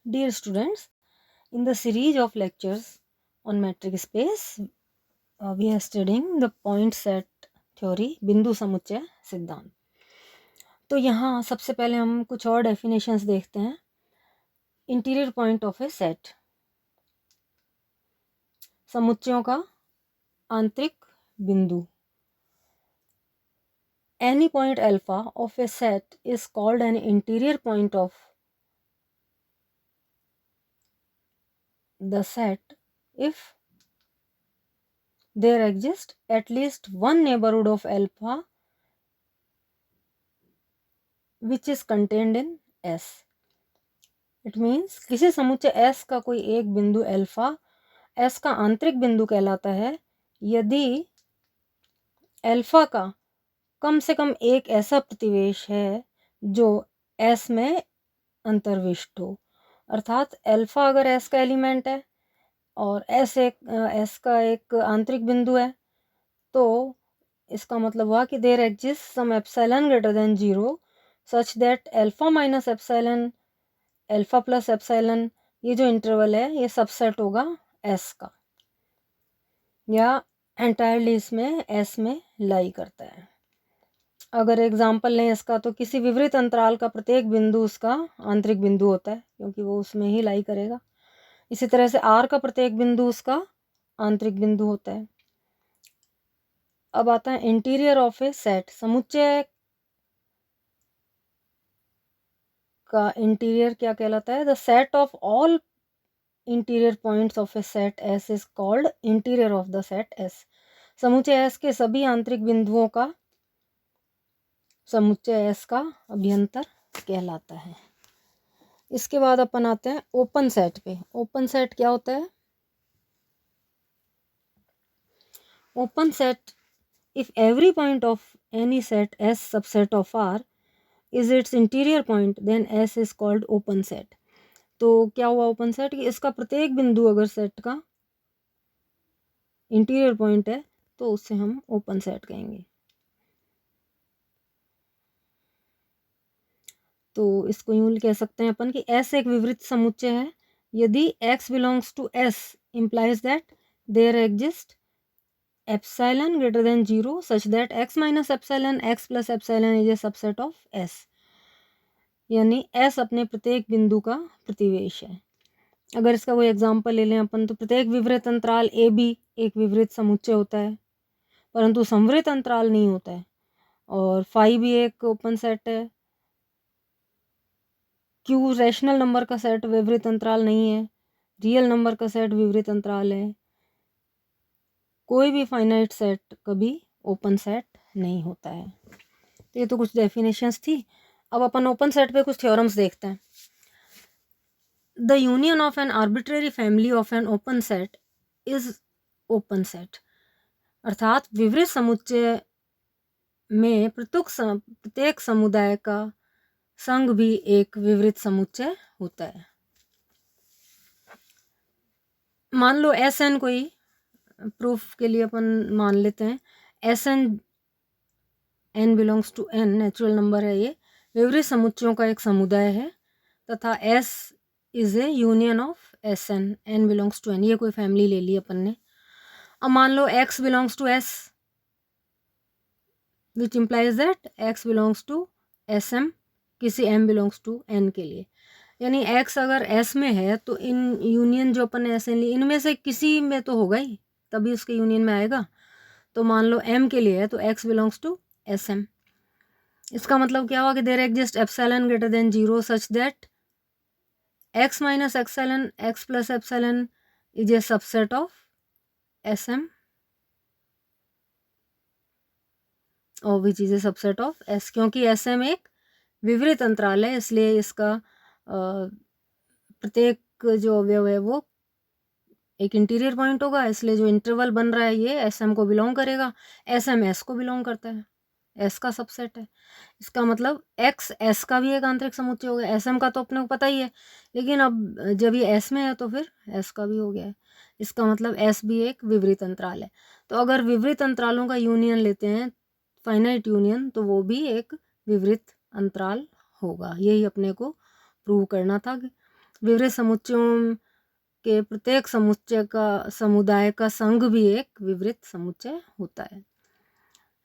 Dear students, in the series of lectures on metric space, we are studying the point set theory, बिंदु समुच्चय सिद्धांत। तो यहाँ सबसे पहले हम कुछ और डेफिनेशंस देखते हैं। Interior point of a set, समुच्चयों का आंतरिक बिंदु। Any point alpha of a set is called an interior point of the set if there exists at least one neighborhood of alpha which is contained in S. It means किसी समुच्चय S का कोई एक बिंदु alpha S का आंतरिक बिंदु कहलाता है यदि अल्फा का कम से कम एक ऐसा प्रतिवेश है जो S में अंतर्विष्ट हो। अर्थात अल्फा अगर S का एलिमेंट है और S का एक आंतरिक बिंदु है, तो इसका मतलब हुआ कि there exist some epsilon greater than 0 such that alpha minus epsilon alpha plus epsilon, ये जो इंटरवल है ये सबसेट होगा S का, या एंटायरली इसमें S में लाई करता है। अगर एग्जांपल लें इसका, तो किसी विवरित अंतराल का प्रत्येक बिंदु उसका आंतरिक बिंदु होता है क्योंकि वो उसमें ही लाई करेगा। इसी तरह से R का प्रत्येक बिंदु उसका आंतरिक बिंदु होता है। अब आता है इंटीरियर ऑफ ए सेट, समुच्चय का इंटीरियर क्या कहलाता है? The set of all interior points of a set S is called interior of the set S। समुच्चय S के सभी आंतरिक बिंदुओं का समुच्चय S का अभ्यंतर कहलाता है। इसके बाद अपन आते हैं ओपन सेट पे। ओपन सेट क्या होता है? Open set, if every point of any set S subset of R is its interior point then S is called open set. तो क्या हुआ ओपन सेट कि इसका प्रत्येक बिंदु अगर सेट का इंटीरियर पॉइंट है तो उससे हम ओपन सेट कहेंगे। तो इसको यूं कह सकते हैं अपन कि S एक विवृत समुच्चय है यदि X belongs to S implies that there exists epsilon greater than 0 such that X minus epsilon X plus epsilon is a subset of S। यानी S अपने प्रत्येक बिंदु का प्रतिवेश है। अगर इसका कोई एग्जाम्पल ले लें अपन, तो प्रत्येक विवृत अंतराल AB एक विवृत समुच्चय होता है परंतु संवृत अंतराल नहीं होता है, और फाई भी एक ओपन सेट है। Q रैशनल नंबर का सेट विवृत अंतराल नहीं है, रियल नंबर का सेट विवृत अंतराल है। कोई भी फाइनाइट सेट कभी ओपन सेट नहीं होता है। तो ये तो कुछ डेफिनेशंस थी। अब अपन ओपन सेट पे कुछ थ्योरम्स देखते हैं। The union of an arbitrary family of N open set is open set. अर्थात विवृत समुच्चय में प्रत्येक समुदाय का संघ भी एक विवृत समुच्चय होता है। मान लो Sn, कोई प्रूफ के लिए अपन मान लेते हैं Sn, n belongs to n natural number है, ये विवृत समुच्चयों का एक समुदाय है तथा S is a union of Sn, n belongs to n, ये कोई फैमिली ले ली अपन ने। अब मान लो X belongs to S which implies that X belongs to Sm किसी m बिलोंग्स टू n के लिए। यानी X अगर S में है तो इन यूनियन जो अपन ने Sn ली, इनमें से किसी में तो होगा ही, तभी उसके यूनियन में आएगा। तो मान लो M के लिए है तो X बिलोंग्स टू Sm। इसका मतलब क्या हुआ कि there exist epsilon greater than 0 such that X minus epsilon X plus epsilon is a subset of Sm और which is a subset of S। क्योंकि Sm एक विवृत अंतराल है इसलिए इसका प्रत्येक जो अवयव है वो एक इंटीरियर पॉइंट होगा, इसलिए जो इंटरवल बन रहा है ये Sm को बिलोंग करेगा। Sm S को बिलोंग करता है, S का सबसेट है। इसका मतलब X S का भी एक आंतरिक समुच्चय हो गया। Sm का तो अपने को पता ही है, लेकिन अब जब ये S में है तो फिर S का भी हो गया है। इसका मतलब S भी एक विवृत अंतराल है। तो अगर विवृत अंतरालों का यूनियन लेते हैं, फाइनाइट यूनियन, तो वो भी एक विवृत अंतराल होगा। यही अपने को प्रूव करना था। विवृत समुच्चयों के प्रत्येक समुदाय का संघ भी एक विवृत समुच्चय होता है।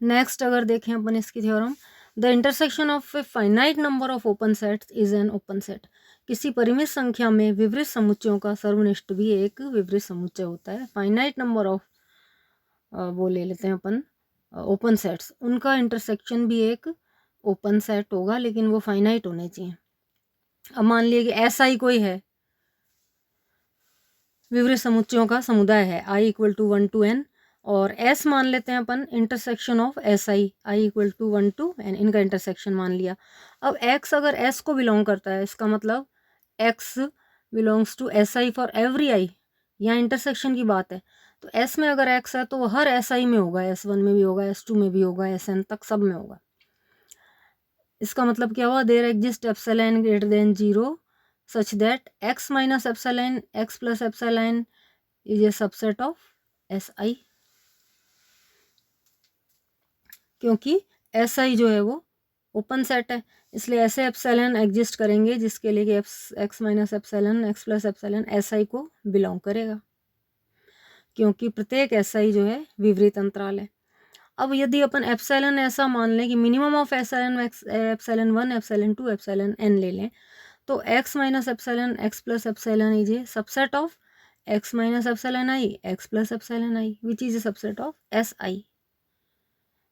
नेक्स्ट अगर देखें अपन इसकी theorem, the intersection of a finite number of open sets is an open set. किसी परिमित संख्या में विवृत समुच्चयों का सर्वनिष्ठ भी एक विवृत समुच्चय होता है। फाइनाइट नंबर ऑफ वो ले लेते हैं अपन ओपन सेट्स, उनका इंटरसेक्शन भी एक ओपन सेट होगा, लेकिन वो फाइनाइट होने चाहिए। अब मान लिया कि ऐसा ही कोई है, विवृत समुच्चयों का समुदाय है i = 1 to n, और s मान लेते हैं अपन intersection of S i = 1 to n, इनका इंटरसेक्शन मान लिया। अब x अगर s को बिलोंग करता है, इसका मतलब x belongs to S I for every i, यहाँ इंटरसेक्शन की बात है। तो s में अगर x है तो वो हर एस आई में होगा, s1 में भी होगा, s2 में भी होगा, sn तक सब में होगा। इसका मतलब क्या हुआ, there exist epsilon greater than 0 such that x minus epsilon x plus epsilon is a subset of si, क्योंकि si जो है वो ओपन सेट है, इसलिए ऐसे एप्सिलॉन एग्जिस्ट करेंगे जिसके लिए कि x minus epsilon x plus epsilon si को बिलोंग करेगा, क्योंकि प्रत्येक si जो है विवृत अंतराल है। अब यदि अपन एप्सिलॉन ऐसा मान लें कि minimum of epsilon 1 epsilon 2 epsilon n ले लें, तो x minus epsilon x plus epsilon is a subset of x minus epsilon i x plus epsilon i which is a subset of si।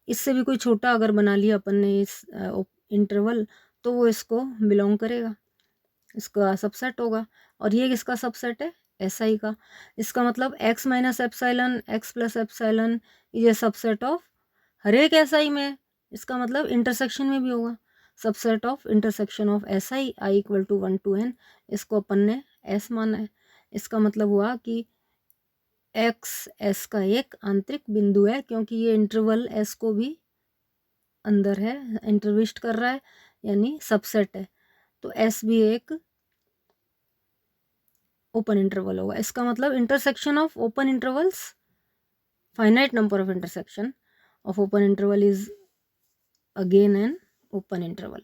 इससे भी कोई छोटा अगर बना लिया अपन ने इस इंटरवल, तो वो इसको बिलोंग करेगा, इसका सबसेट होगा। और ये किसका सबसेट है, si का। इसका मतलब x minus epsilon x plus epsilon is a subset of her एक si में, इसका मतलब इंटरसेक्शन में भी होगा, subset of intersection of si i = 1 to n, इसको अपन ने s माना है। इसका मतलब हुआ कि x s का एक आंतरिक बिंदु है, क्योंकि ये इंटरवल s को भी अंदर है, इंटरविस्ट कर रहा है, यानी सबसेट है, तो s भी एक ओपन इंटरवल होगा। इसका मतलब intersection of open intervals, finite number of intersection of open interval is again an open interval.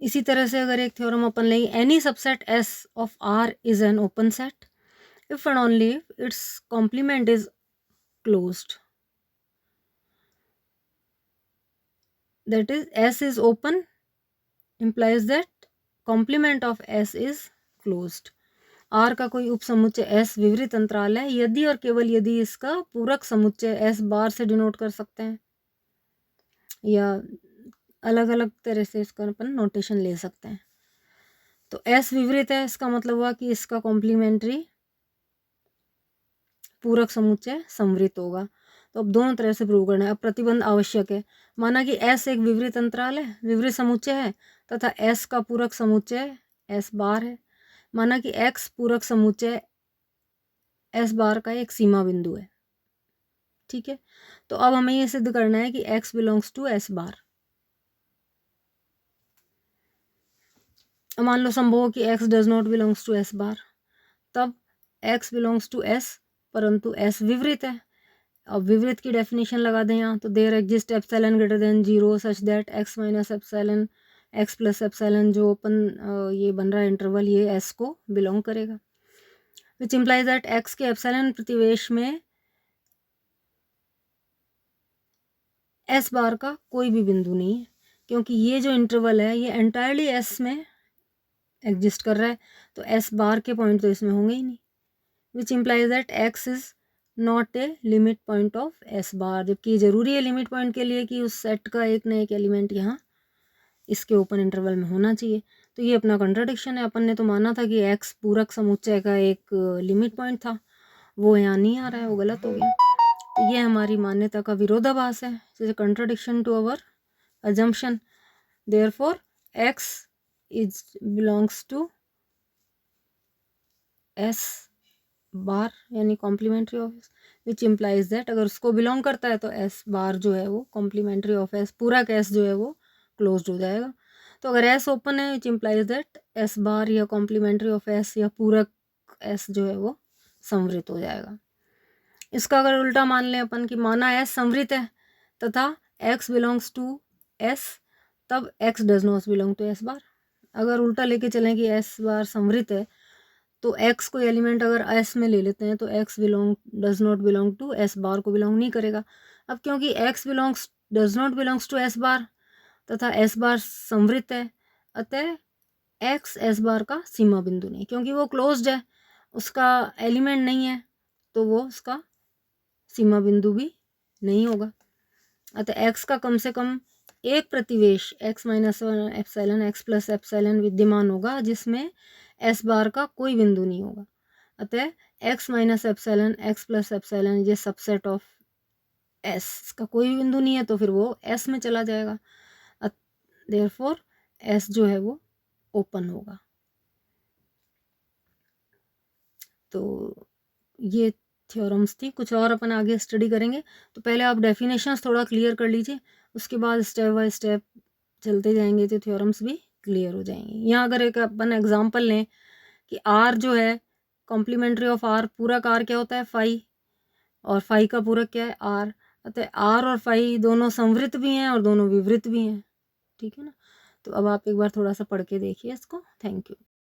इसी तरह से अगर एक थ्योरम अपन लेंगे, any subset S of R is an open set if and only if its complement is closed, that is S is open implies that complement of S is closed। R का कोई उपसमुच्चय S विवृत अंतराल है यदि और केवल यदि इसका पूरक समुच्चय S बार से डिनोट कर सकते हैं, या अलग अलग तरह से इसका अपन नोटेशन ले सकते हैं। तो S विवृत है, इसका मतलब हुआ कि इसका कॉम्प्लीमेंट्री पूरक समुच्चय संवृत होगा। तो अब दोनों तरह से प्रूव करना है। अब प्रतिबंध आवश्यक है, माना कि S एक विवृत अंतराल है, विवृत समुच्चय है, तथा S का पूरक समुच्चय S बार है। माना कि X पूरक समुच्चय S बार का एक सीमा बिंदु है, ठीक है। तो अब हमें ये सिद्ध करना है कि X belongs to S bar. मान लो संभव हो कि X does not belongs to S bar, तब X बिलोंग्स टू S परंतु S विवृत है। अब विवृत की डेफिनेशन लगा दें यहाँ, तो there exist epsilon greater than 0 such that x minus epsilon x plus epsilon जो अपन ये बन रहा है इंटरवल, ये S को बिलोंग करेगा, विच इम्प्लाइज दैट x के एप्सिलॉन प्रतिवेश में S बार का कोई भी बिंदु नहीं है, क्योंकि ये जो इंटरवल है ये एंटायरली S में एग्जिस्ट कर रहा है, तो S बार के पॉइंट तो इसमें होंगे ही नहीं, विच implies that x is not a limit point of S बार, जबकि ज़रूरी है लिमिट पॉइंट के लिए कि उस सेट का एक न एक एलिमेंट यहाँ इसके ओपन इंटरवल में होना चाहिए। तो ये अपना कंट्राडिक्शन है। अपन ने तो माना था कि x पूरक समुच्चय का एक लिमिट पॉइंट था, वो यहाँ नहीं आ रहा है, वो गलत हो गया। तो ये हमारी मान्यता का विरोधाभास है, जैसे contradiction to our assumption. Therefore x is belongs to S bar यानी complementary of S, which implies that अगर उसको बिलोंग करता है तो S बार जो है वो कॉम्प्लीमेंट्री ऑफ S, पूरा S जो है वो क्लोज्ड हो जाएगा। तो अगर S ओपन है, विच इम्प्लाइज दैट S बार या कॉम्प्लीमेंट्री ऑफ S या पूरक S जो है वो संवृत हो जाएगा। इसका अगर उल्टा मान लें अपन कि माना एस संवृत है तथा एक्स बिलोंग्स टू एस, तब X does not belong to S bar. अगर उल्टा लेके चलें कि एस बार संवृत है तो एक्स को एलिमेंट अगर एस में ले लेते हैं तो X does not belong to S bar को बिलोंग नहीं करेगा। अब क्योंकि X does not belongs to S bar तथा एस बार संवृत है, अतः एक्स एस बार का सीमा बिंदु नहीं, क्योंकि वो क्लोज्ड है, उसका एलिमेंट नहीं है, तो वो उसका सीमा बिंदु भी नहीं होगा। अतः एक्स का कम से कम एक प्रतिवेश X minus one epsilon X plus epsilon विद्यमान होगा जिसमें एस बार का कोई बिंदु नहीं होगा। अतः x minus epsilon X plus epsilon ये सबसेट ऑफ एस का कोई भी बिंदु नहीं है, तो फिर वो एस में चला जाएगा। देयरफॉर एस जो है वो ओपन होगा। तो ये थ्योरम्स थी, कुछ और अपन आगे स्टडी करेंगे। तो पहले आप डेफिनेशंस थोड़ा क्लियर कर लीजिए, उसके बाद स्टेप बाय स्टेप चलते जाएंगे तो थ्योरम्स भी क्लियर हो जाएंगे। यहाँ अगर एक अपन एग्जांपल लें कि आर जो है कॉम्प्लीमेंट्री ऑफ आर, पूरक आर क्या होता है फाई, और फाई का पूरक क्या है आर, अतः आर और फाई दोनों संवृत भी हैं और दोनों विवृत भी हैं। ठीक है ना। तो अब आप एक बार थोड़ा सा पढ़ के देखिए इसको। Thank you.